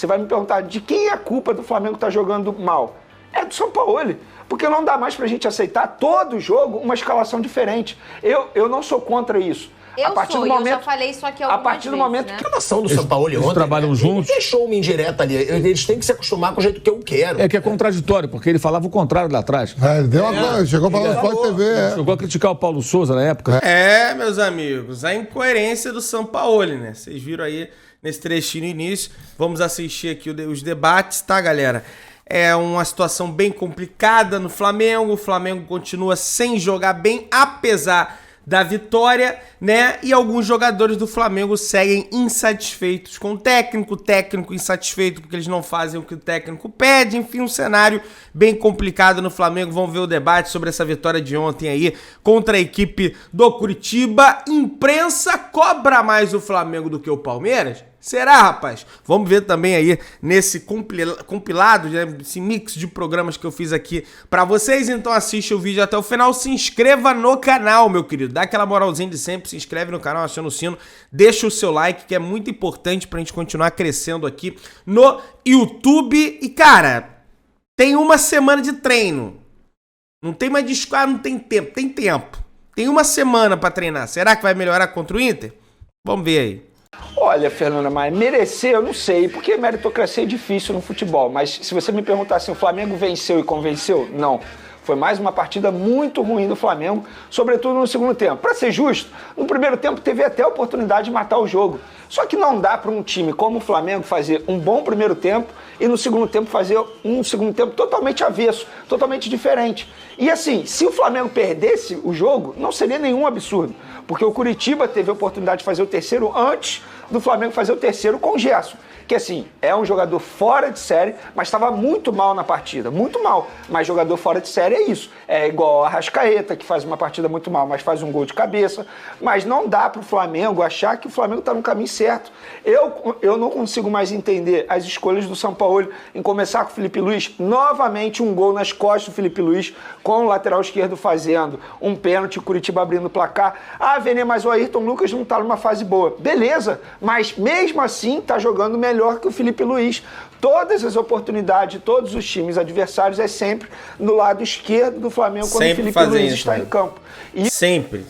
você vai me perguntar de quem é a culpa do Flamengo estar jogando mal? É do Sampaoli. Porque não dá mais pra gente aceitar todo jogo uma escalação diferente. Eu não sou contra isso. Eu já falei isso aqui algumas vezes, a partir do momento né? que a nação do Sampaoli ontem, trabalham juntos. Ele deixou uma indireta ali. Eles têm que se acostumar com o jeito que eu quero. É que é contraditório, porque ele falava o contrário lá atrás. Chegou a falar no Sport TV. Chegou a criticar o Paulo Souza na época. Meus amigos, a incoerência do Sampaoli, né? Vocês viram aí nesse trechinho no início. Vamos assistir aqui os debates, tá, galera? É uma situação bem complicada no Flamengo. O Flamengo continua sem jogar bem, apesar da vitória, né? E alguns jogadores do Flamengo seguem insatisfeitos com o técnico insatisfeito porque eles não fazem o que o técnico pede. Enfim, um cenário bem complicado no Flamengo. Vamos ver o debate sobre essa vitória de ontem aí contra a equipe do Curitiba. Imprensa cobra mais o Flamengo do que o Palmeiras? Será, rapaz? Vamos ver também aí nesse compilado, né, esse mix de programas que eu fiz aqui pra vocês. Então assiste o vídeo até o final, se inscreva no canal, meu querido. Dá aquela moralzinha de sempre, se inscreve no canal, aciona o sino, deixa o seu like, que é muito importante pra gente continuar crescendo aqui no YouTube. E, cara, tem uma semana de treino. Não tem mais desculpa, não tem tempo. Tem tempo. Tem uma semana pra treinar. Será que vai melhorar contra o Inter? Vamos ver aí. Olha, Fernanda Maia, merecer eu não sei, porque meritocracia é difícil no futebol, mas se você me perguntar assim, o Flamengo venceu e convenceu? Não. Foi mais uma partida muito ruim do Flamengo, sobretudo no segundo tempo. Para ser justo, no primeiro tempo teve até a oportunidade de matar o jogo. Só que não dá para um time como o Flamengo fazer um bom primeiro tempo e no segundo tempo fazer um segundo tempo totalmente avesso, totalmente diferente. E assim, se o Flamengo perdesse o jogo, não seria nenhum absurdo, porque o Curitiba teve a oportunidade de fazer o terceiro antes do Flamengo fazer o terceiro com o Gerson, que assim, é um jogador fora de série, mas estava muito mal na partida, muito mal. Mas jogador fora de série é isso, é igual a Arrascaeta, que faz uma partida muito mal, mas faz um gol de cabeça. Mas não dá para o Flamengo achar que o Flamengo está no caminho certo. Eu não consigo mais entender as escolhas do Sampaoli em começar com o Felipe Luiz, novamente um gol nas costas do Felipe Luiz, com o lateral esquerdo fazendo um pênalti, o Curitiba abrindo o placar. Vene, mas o Ayrton Lucas não está numa fase boa. Beleza, mas mesmo assim está jogando melhor que o Felipe Luiz. Todas as oportunidades de todos os times adversários é sempre no lado esquerdo do Flamengo quando o Felipe Luiz está em campo. Sempre.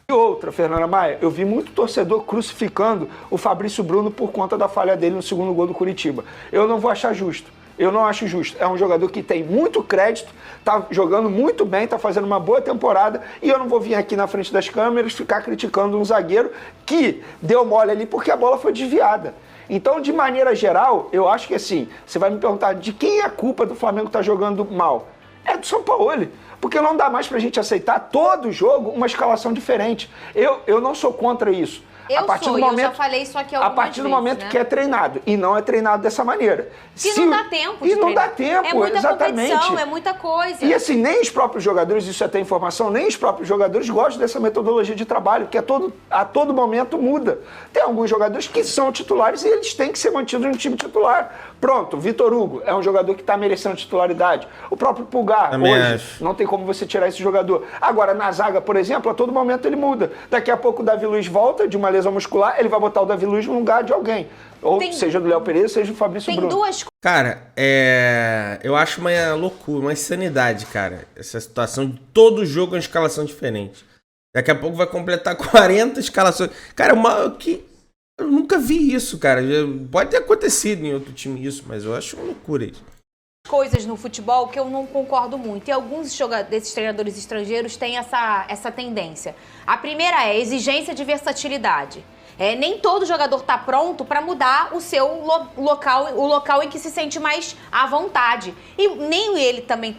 E outra, Fernanda Maia, eu vi muito torcedor crucificando o Fabrício Bruno por conta da falha dele no segundo gol do Curitiba. Eu não vou achar justo. Eu não acho justo. É um jogador que tem muito crédito, tá jogando muito bem, tá fazendo uma boa temporada, e eu não vou vir aqui na frente das câmeras ficar criticando um zagueiro que deu mole ali porque a bola foi desviada. Então, de maneira geral, eu acho que assim, você vai me perguntar de quem é a culpa do Flamengo estar jogando mal? É do Sampaoli. Porque não dá mais pra gente aceitar todo jogo uma escalação diferente. Eu não sou contra isso. Eu já falei isso aqui algumas vezes, a partir do momento, né, que é treinado, e não é treinado dessa maneira. Não dá tempo de não dá tempo, é muita exatamente. Competição, é muita coisa. E assim, nem os próprios jogadores, isso é até informação, nem os próprios jogadores gostam dessa metodologia de trabalho, que a todo momento muda. Tem alguns jogadores que são titulares e eles têm que ser mantidos no time titular. Pronto, Vitor Hugo é um jogador que está merecendo titularidade. O próprio Pulgar, hoje, não tem como você tirar esse jogador. Agora, na zaga, por exemplo, a todo momento ele muda. Daqui a pouco o Davi Luiz volta de uma lesão muscular, ele vai botar o Davi Luiz no lugar de alguém. Ou seja do Léo Pereira, seja do Fabrício Bruno. Cara, eu acho uma loucura, uma insanidade, cara. Essa situação de todo jogo é uma escalação diferente. Daqui a pouco vai completar 40 escalações. Cara, eu nunca vi isso, cara. Pode ter acontecido em outro time isso, mas eu acho uma loucura isso. Coisas no futebol que eu não concordo muito. E alguns desses treinadores estrangeiros têm essa tendência. A primeira é a exigência de versatilidade. Nem todo jogador está pronto para mudar o seu local em que se sente mais à vontade. E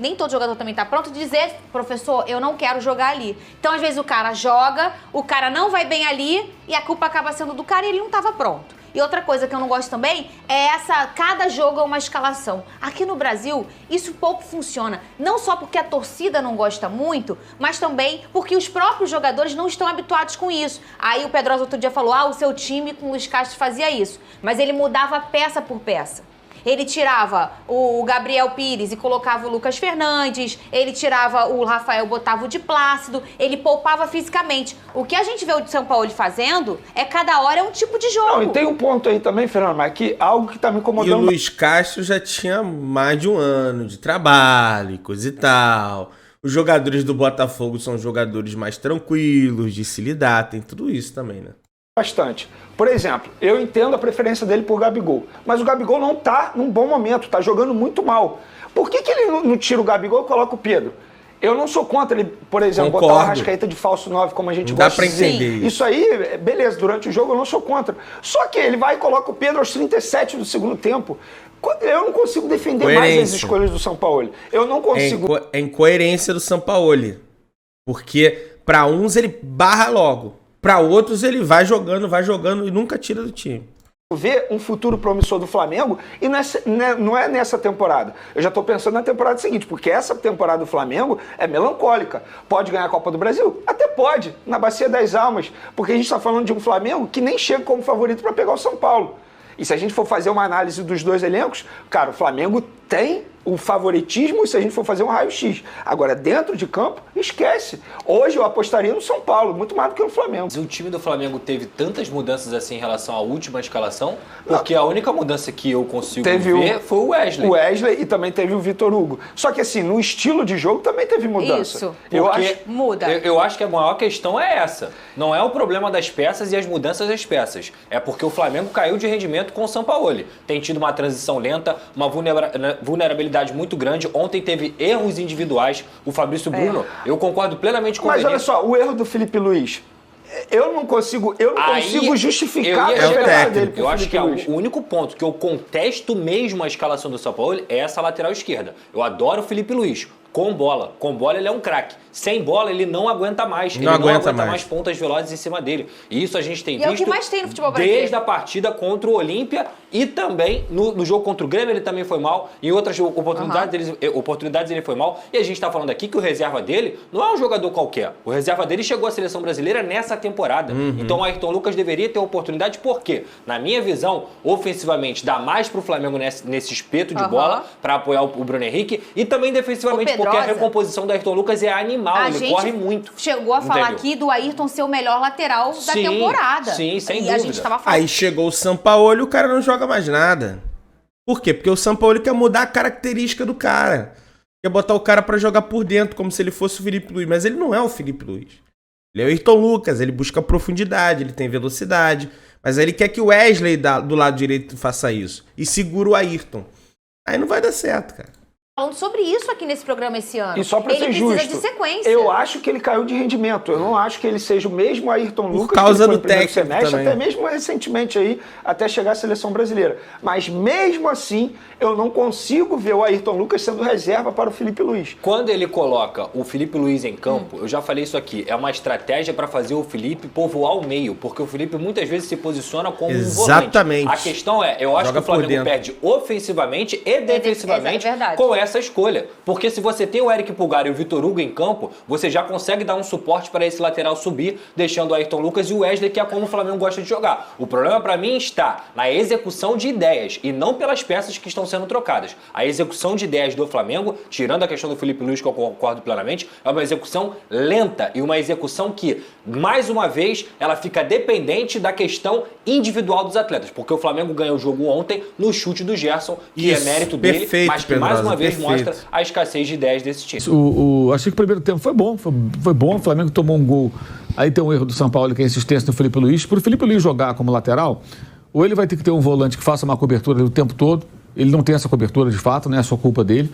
nem todo jogador também está pronto de dizer, professor, eu não quero jogar ali. Então, às vezes, o cara joga, o cara não vai bem ali e a culpa acaba sendo do cara e ele não estava pronto. E outra coisa que eu não gosto também é cada jogo é uma escalação. Aqui no Brasil, isso pouco funciona. Não só porque a torcida não gosta muito, mas também porque os próprios jogadores não estão habituados com isso. Aí o Pedrosa outro dia falou, o seu time com o Luiz Castro fazia isso. Mas ele mudava peça por peça. Ele tirava o Gabriel Pires e colocava o Lucas Fernandes, ele tirava o Rafael, botava o de Plácido, ele poupava fisicamente. O que a gente vê o de São Paulo fazendo é cada hora é um tipo de jogo. Não, e tem um ponto aí também, Fernando, mas que algo que tá me incomodando. E o Luiz Castro já tinha mais de um ano de trabalho e coisa e tal. Os jogadores do Botafogo são jogadores mais tranquilos, de se lidar, tem tudo isso também, né? Bastante. Por exemplo, eu entendo a preferência dele por Gabigol, mas o Gabigol não tá num bom momento, tá jogando muito mal. Por que ele não tira o Gabigol e coloca o Pedro? Eu não sou contra ele, por exemplo, Concordo. botar o Arrascaeta de falso 9, como a gente Não dá gosta pra de dizer. entender Isso aí, beleza, durante o jogo eu não sou contra. Só que ele vai e coloca o Pedro aos 37 do segundo tempo. Eu não consigo defender mais as escolhas do São Paulo. Eu não consigo... É incoerência do Sampaoli. Porque pra uns ele barra logo. Pra outros ele vai jogando e nunca tira do time. Ver um futuro promissor do Flamengo e não é nessa temporada. Eu já estou pensando na temporada seguinte, porque essa temporada do Flamengo é melancólica. Pode ganhar a Copa do Brasil? Até pode, na Bacia das Almas, porque a gente está falando de um Flamengo que nem chega como favorito para pegar o São Paulo. E se a gente for fazer uma análise dos dois elencos, cara, o Flamengo tem o favoritismo se a gente for fazer um raio-x. Agora, dentro de campo, esquece. Hoje eu apostaria no São Paulo, muito mais do que no Flamengo. O time do Flamengo teve tantas mudanças assim em relação à última escalação, porque a única mudança que eu consigo ver foi o Wesley. O Wesley e também teve o Vitor Hugo. Só que assim, no estilo de jogo também teve mudança. Isso, eu acho... muda. Eu acho que a maior questão é essa. Não é o problema das peças e as mudanças das peças. É porque o Flamengo caiu de rendimento com o Sampaoli. Tem tido uma transição lenta, uma vulnerabilidade muito grande. Ontem teve erros individuais. O Fabrício Bruno, eu concordo plenamente com ele. Mas olha só, o erro do Felipe Luiz, eu não consigo justificar a diferença dele pro Eu acho que Luiz. O único ponto que eu contesto mesmo a escalação do São Paulo é essa lateral esquerda. Eu adoro o Felipe Luiz. Com bola ele é um craque. Sem bola ele não aguenta mais. Ele não aguenta mais pontas velozes em cima dele. E isso a gente tem visto é o que mais tem no futebol brasileiro. Desde a partida contra o Olímpia e também no jogo contra o Grêmio ele também foi mal. Em outras oportunidades ele foi mal. E a gente tá falando aqui que o reserva dele não é um jogador qualquer. O reserva dele chegou à seleção brasileira nessa temporada. Então o Ayrton Lucas deveria ter oportunidade. Por quê? Na minha visão, ofensivamente dá mais pro Flamengo nesse espeto de bola para apoiar o Bruno Henrique e também defensivamente porque a recomposição do Ayrton Lucas é animal, ele corre muito. Chegou a falar aqui do Ayrton ser o melhor lateral da temporada. Sim, sem dúvida. A gente tava falando. Aí chegou o Sampaoli e o cara não joga mais nada. Por quê? Porque o Sampaoli quer mudar a característica do cara. Quer botar o cara pra jogar por dentro, como se ele fosse o Felipe Luiz. Mas ele não é o Felipe Luiz. Ele é o Ayrton Lucas, ele busca profundidade, ele tem velocidade. Mas aí ele quer que o Wesley do lado direito faça isso. E segura o Ayrton. Aí não vai dar certo, cara. Falando sobre isso aqui nesse programa esse ano. E só pra ser justo, precisa de sequência. Eu acho que ele caiu de rendimento. Eu não acho que ele seja o mesmo Ayrton Lucas por causa que ele foi do no primeiro técnico semestre, também. até mesmo recentemente aí, até chegar à seleção brasileira. Mas mesmo assim, eu não consigo ver o Ayrton Lucas sendo reserva para o Felipe Luiz. Quando ele coloca o Felipe Luiz em campo, eu já falei isso aqui, é uma estratégia para fazer o Felipe povoar o meio, porque o Felipe muitas vezes se posiciona como um volante. A questão é, eu acho que o Flamengo perde ofensivamente e defensivamente com essa escolha. Porque se você tem o Eric Pulgar e o Vitor Hugo em campo, você já consegue dar um suporte para esse lateral subir, deixando o Ayrton Lucas e o Wesley, que é como o Flamengo gosta de jogar. O problema para mim está na execução de ideias e não pelas peças que estão sendo trocadas. A execução de ideias do Flamengo, tirando a questão do Felipe Luiz, que eu concordo plenamente, é uma execução lenta e uma execução que, mais uma vez, ela fica dependente da questão individual dos atletas. Porque o Flamengo ganhou o jogo ontem no chute do Gerson, que é mérito dele, mas que mais uma vez mostra a escassez de ideias desse time. Achei que o primeiro tempo foi bom, foi bom. O Flamengo tomou um gol. Aí tem um erro do São Paulo, que é a insistência do Felipe Luiz. Para o Felipe Luiz jogar como lateral, ou ele vai ter que ter um volante que faça uma cobertura o tempo todo. Ele não tem essa cobertura de fato, não é só culpa dele.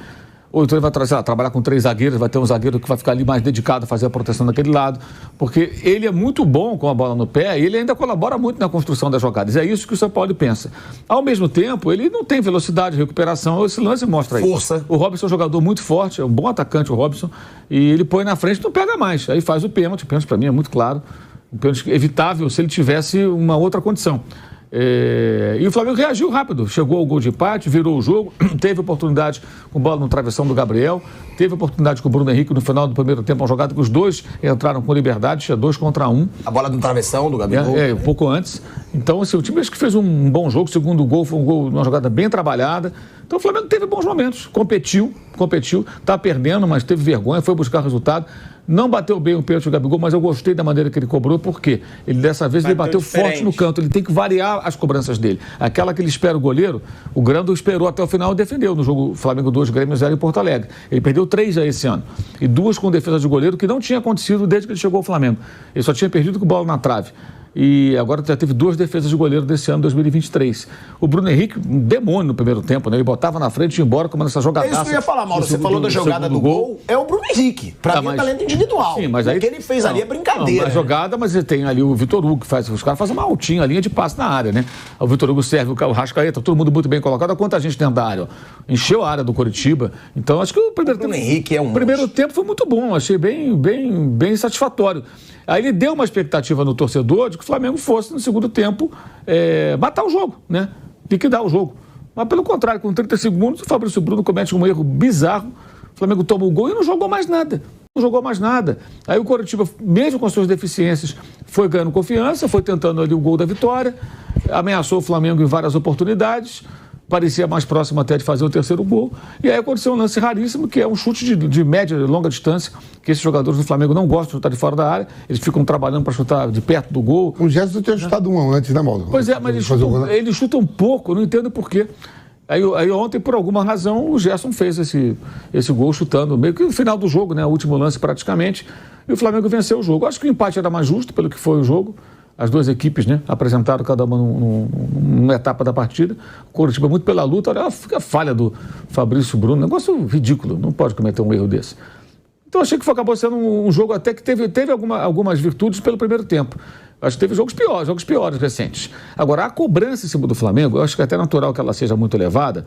Ou então ele vai trabalhar com 3 zagueiros, vai ter um zagueiro que vai ficar ali mais dedicado a fazer a proteção daquele lado. Porque ele é muito bom com a bola no pé e ele ainda colabora muito na construção das jogadas. É isso que o São Paulo pensa. Ao mesmo tempo, ele não tem velocidade, recuperação. Esse lance mostra isso. Força. O Robson é um jogador muito forte, é um bom atacante o Robson. E ele põe na frente e não pega mais. Aí faz o pênalti. O pênalti para mim é muito claro. Um pênalti evitável se ele tivesse uma outra condição. E o Flamengo reagiu rápido, chegou ao gol de empate, virou o jogo, teve oportunidade com bola no travessão do Gabriel, teve oportunidade com o Bruno Henrique no final do primeiro tempo, uma jogada que os dois entraram com liberdade, tinha 2 contra 1. A bola no travessão do Gabriel. Um pouco antes. Então, assim, o time acho que fez um bom jogo, o segundo gol foi um gol, uma jogada bem trabalhada. Então o Flamengo teve bons momentos, competiu, tá perdendo, mas teve vergonha, foi buscar resultado. Não bateu bem o pênalti do Gabigol, mas eu gostei da maneira que ele cobrou, porque ele dessa vez ele bateu forte no canto, ele tem que variar as cobranças dele. Aquela que ele espera o goleiro, o Grando esperou até o final e defendeu no jogo Flamengo 2, Grêmio 0 em Porto Alegre. Ele perdeu 3 já esse ano, e 2 com defesa de goleiro, que não tinha acontecido desde que ele chegou ao Flamengo. Ele só tinha perdido com bola na trave. E agora já teve 2 defesas de goleiro desse ano, 2023. O Bruno Henrique, um demônio no primeiro tempo, né? Ele botava na frente e ia embora comendo essa jogadaça. É isso que eu ia falar, Mauro. Você falou da jogada do gol. É o Bruno Henrique. Pra mim é talento individual. Sim, mas aí, o que ele fez ali é brincadeira. A jogada, mas ele tem ali o Vitor Hugo, que faz. Os caras fazem uma altinha, a linha de passe na área, né? O Vitor Hugo serve, o Rascaeta, todo mundo muito bem colocado. Olha quanta gente dentro da área, ó. Encheu a área do Coritiba. Então acho que o primeiro tempo. Henrique é um. O primeiro tempo foi muito bom, achei bem satisfatório. Aí ele deu uma expectativa no torcedor de que o Flamengo fosse, no segundo tempo, matar o jogo, né? Liquidar o jogo. Mas, pelo contrário, com 30 segundos, o Fabrício Bruno comete um erro bizarro. O Flamengo toma o gol e não jogou mais nada. Aí o Coritiba, mesmo com suas deficiências, foi ganhando confiança, foi tentando ali o gol da vitória, ameaçou o Flamengo em várias oportunidades, parecia mais próximo até de fazer o terceiro gol. E aí aconteceu um lance raríssimo, que é um chute de média e longa distância, que esses jogadores do Flamengo não gostam de chutar de fora da área, eles ficam trabalhando para chutar de perto do gol. O Gerson tinha chutado um antes, né, Mauro? Pois é, mas ele chuta um pouco, não entendo por quê. Aí ontem, por alguma razão, o Gerson fez esse gol chutando, meio que no final do jogo, né, o último lance praticamente, e o Flamengo venceu o jogo. Acho que o empate era mais justo pelo que foi o jogo. As duas equipes, né, apresentaram cada uma numa etapa da partida. O Coritiba muito pela luta. Olha a falha do Fabrício Bruno. Negócio ridículo. Não pode cometer um erro desse. Então achei que acabou sendo um jogo até que teve algumas virtudes pelo primeiro tempo. Acho que teve jogos piores recentes. Agora, a cobrança em cima do Flamengo, eu acho que é até natural que ela seja muito elevada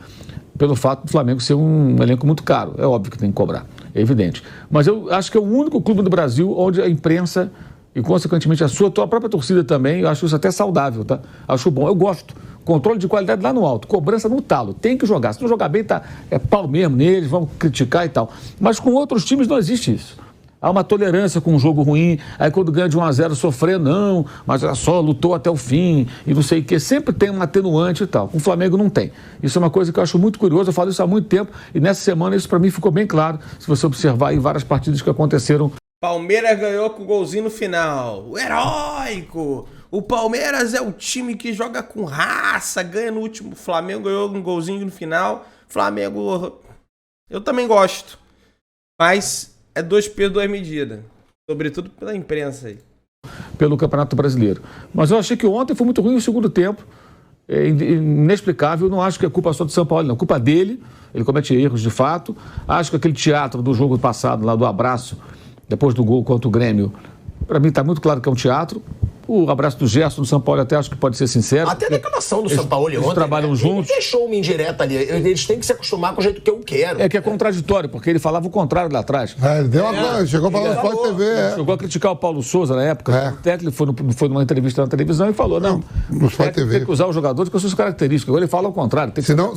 pelo fato do Flamengo ser um elenco muito caro. É óbvio que tem que cobrar. É evidente. Mas eu acho que é o único clube do Brasil onde a imprensa e, consequentemente, a sua própria torcida também, eu acho isso até saudável, tá? Acho bom, eu gosto. Controle de qualidade lá no alto, cobrança no talo, tem que jogar. Se não jogar bem, é pau mesmo neles, vamos criticar e tal. Mas com outros times não existe isso. Há uma tolerância com um jogo ruim, aí quando ganha de 1-0 sofrer, não, mas olha só, lutou até o fim, e não sei o quê. Sempre tem um atenuante e tal. O Flamengo não tem. Isso é uma coisa que eu acho muito curiosa, eu falo isso há muito tempo, e nessa semana isso para mim ficou bem claro, se você observar aí várias partidas que aconteceram. Palmeiras ganhou com o golzinho no final. O heróico. O Palmeiras é o time que joga com raça, ganha no último. O Flamengo ganhou um golzinho no final. Flamengo, eu também gosto. Mas é 2 pesos, 2 medidas. Sobretudo pela imprensa aí. Pelo Campeonato Brasileiro. Mas eu achei que ontem foi muito ruim o segundo tempo. É inexplicável. Não acho que é culpa só do São Paulo, não. Culpa dele. Ele comete erros de fato. Acho que aquele teatro do jogo passado, lá do abraço, depois do gol contra o Grêmio, para mim está muito claro que é um teatro. O abraço do Gerson no São Paulo até acho que pode ser sincero. Até a declaração do São Paulo ontem. Eles trabalham juntos. Ele deixou uma indireta ali. Eles têm que se acostumar com o jeito que eu quero. É que é contraditório, porque ele falava o contrário lá atrás. Chegou a falar no Sport TV. Chegou a criticar o Paulo Souza na época. O técnico foi numa entrevista na televisão e falou, não, no Sport TV. Tem que usar os jogadores com as suas características. Agora ele fala o contrário. Tem que senão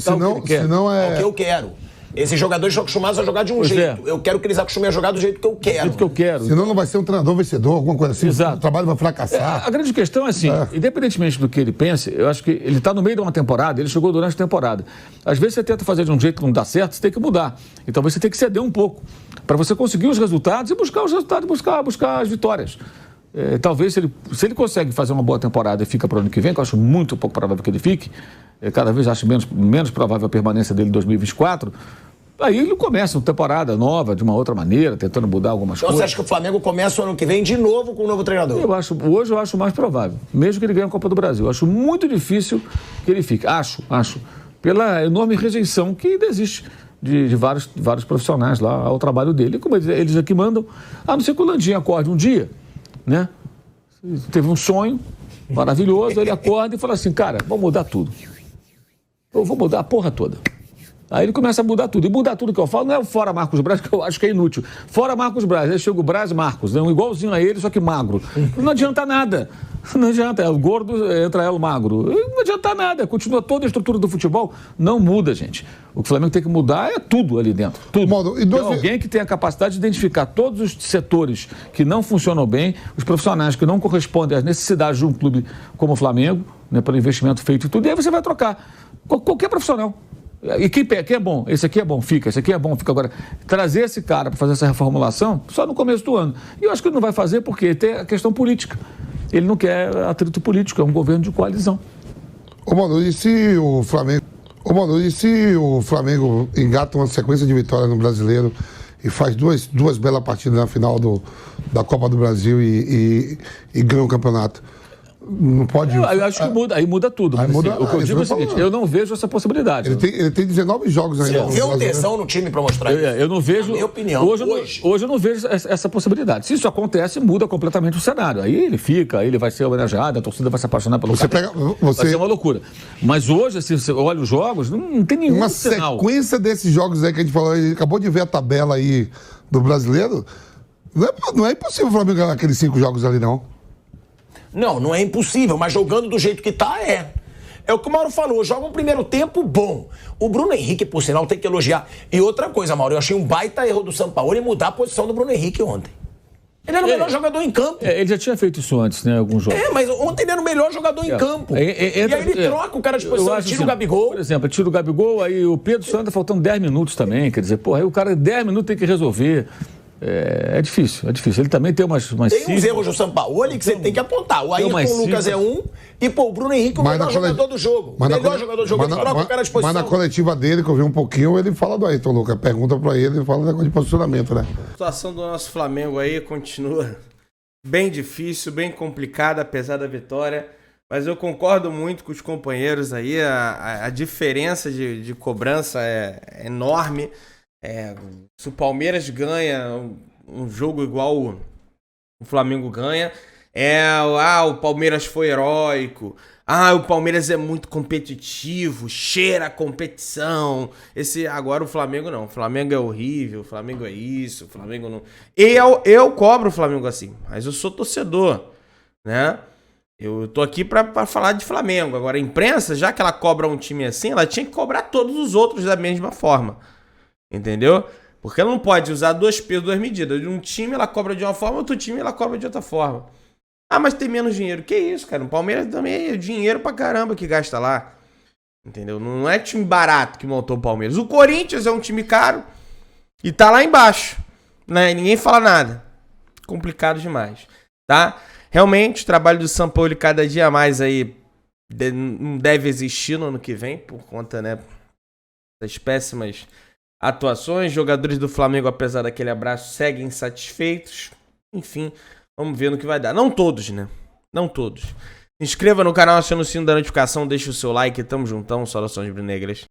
é o que eu quero. Esses jogadores estão acostumados a jogar de um jeito. Eu quero que eles acostumem a jogar do jeito que eu quero. Do jeito que eu quero. Senão não vai ser um treinador vencedor, alguma coisa assim. Exato. O trabalho vai fracassar. A grande questão é assim, independentemente do que ele pense, eu acho que ele está no meio de uma temporada, ele chegou durante a temporada. Às vezes você tenta fazer de um jeito que não dá certo, você tem que mudar. Então você tem que ceder um pouco para você conseguir os resultados e buscar os resultados, buscar as vitórias. Talvez se ele consegue fazer uma boa temporada e fica para o ano que vem, que eu acho muito pouco provável que ele fique, cada vez acho menos provável a permanência dele em 2024, aí ele começa uma temporada nova, de uma outra maneira, tentando mudar algumas coisas. Então você acha que o Flamengo começa o ano que vem de novo com um novo treinador? Hoje eu acho mais provável, mesmo que ele ganhe a Copa do Brasil. Eu acho muito difícil que ele fique. Acho. Pela enorme rejeição que ainda existe de vários profissionais lá ao trabalho dele. Como eles aqui mandam, a não ser que o Landim acorde um dia, né? Teve um sonho maravilhoso, ele acorda e fala assim, cara, vou mudar tudo. Eu vou mudar a porra toda. Aí ele começa a mudar tudo. E mudar tudo que eu falo não é o fora Marcos Braz, que eu acho que é inútil. Fora Marcos Braz, aí chega o Braz Marcos, né? Um igualzinho a ele, só que magro. Não adianta nada. Não adianta, o gordo entra o magro. Não adianta nada, continua toda a estrutura do futebol. Não muda, gente. O que o Flamengo tem que mudar é tudo ali dentro. Tudo. Tem alguém que tenha a capacidade de identificar todos os setores que não funcionam bem, os profissionais que não correspondem às necessidades de um clube como o Flamengo, né, para investimento feito e tudo, e aí você vai trocar. Qualquer profissional. E quem é bom, esse aqui é bom, fica, esse aqui é bom, fica. Agora, trazer esse cara para fazer essa reformulação só no começo do ano. E eu acho que ele não vai fazer porque tem a questão política. Ele não quer atrito político, é um governo de coalizão. Ô, Manu, e se o Flamengo engata uma sequência de vitórias no Brasileiro e faz duas belas partidas na final da Copa do Brasil e ganha o campeonato? Não pode... Eu acho que muda, aí muda tudo. Mas, assim, o que eu digo é o seguinte, eu não vejo essa possibilidade. Ele tem 19 jogos ainda. Você viu tesão no time para mostrar isso? Eu não vejo... Na minha opinião, hoje eu não vejo essa possibilidade. Se isso acontece, muda completamente o cenário. Aí ele fica, aí ele vai ser homenageado, a torcida vai se apaixonar pelo cara. Vai ser uma loucura. Mas hoje, se você olha os jogos, não tem nenhum sinal. Uma sequência desses jogos aí que a gente falou, a gente acabou de ver a tabela aí do Brasileiro, não é impossível o Flamengo ganhar aqueles 5 jogos ali, não. Não é impossível, mas jogando do jeito que tá, é. É o que o Mauro falou, joga um primeiro tempo bom. O Bruno Henrique, por sinal, tem que elogiar. E outra coisa, Mauro, eu achei um baita erro do Sampaoli mudar a posição do Bruno Henrique ontem. Ele era o melhor jogador em campo. Ele já tinha feito isso antes, né, alguns jogos. Mas ontem ele era o melhor jogador em campo. E aí ele troca o cara de posição, tira o Gabigol. Por exemplo, tira o Gabigol, aí o Pedro Santos faltando 10 minutos também, quer dizer, aí o cara 10 minutos tem que resolver. É difícil. Ele também tem umas tem uns erros do Sampaoli que você tem que apontar. O Ayrton Lucas é um e, o Bruno Henrique é o melhor jogador do jogo. Melhor jogador do jogo, ele troca o cara de posição. Mas na coletiva dele, que eu vi um pouquinho, ele fala do Ayrton Lucas. Pergunta pra ele, fala negócio de posicionamento, né? A situação do nosso Flamengo aí continua bem difícil, bem complicada, apesar da vitória. Mas eu concordo muito com os companheiros aí. A diferença de cobrança é enorme. Se o Palmeiras ganha um jogo igual o Flamengo ganha, o Palmeiras foi heróico, o Palmeiras é muito competitivo, cheira a competição. Agora o Flamengo não, o Flamengo é horrível, o Flamengo é isso, o Flamengo não... Eu cobro o Flamengo assim, mas eu sou torcedor, né? Eu tô aqui pra falar de Flamengo. Agora a imprensa, já que ela cobra um time assim, ela tinha que cobrar todos os outros da mesma forma. Entendeu? Porque ela não pode usar 2 pesos, 2 medidas. De um time ela cobra de uma forma, outro time ela cobra de outra forma. Mas tem menos dinheiro. Que isso, cara? O Palmeiras também é dinheiro pra caramba que gasta lá. Entendeu? Não é time barato que montou o Palmeiras. O Corinthians é um time caro e tá lá embaixo, né? Ninguém fala nada. Complicado demais, tá? Realmente, o trabalho do Sampaoli cada dia mais aí não deve existir no ano que vem, por conta, né, das péssimas atuações. Jogadores do Flamengo, apesar daquele abraço, seguem insatisfeitos. Enfim, vamos ver no que vai dar. Não todos, né? Não todos. Se inscreva no canal, acione o sino da notificação, deixe o seu like. Tamo juntão. Saudações rubro-negras.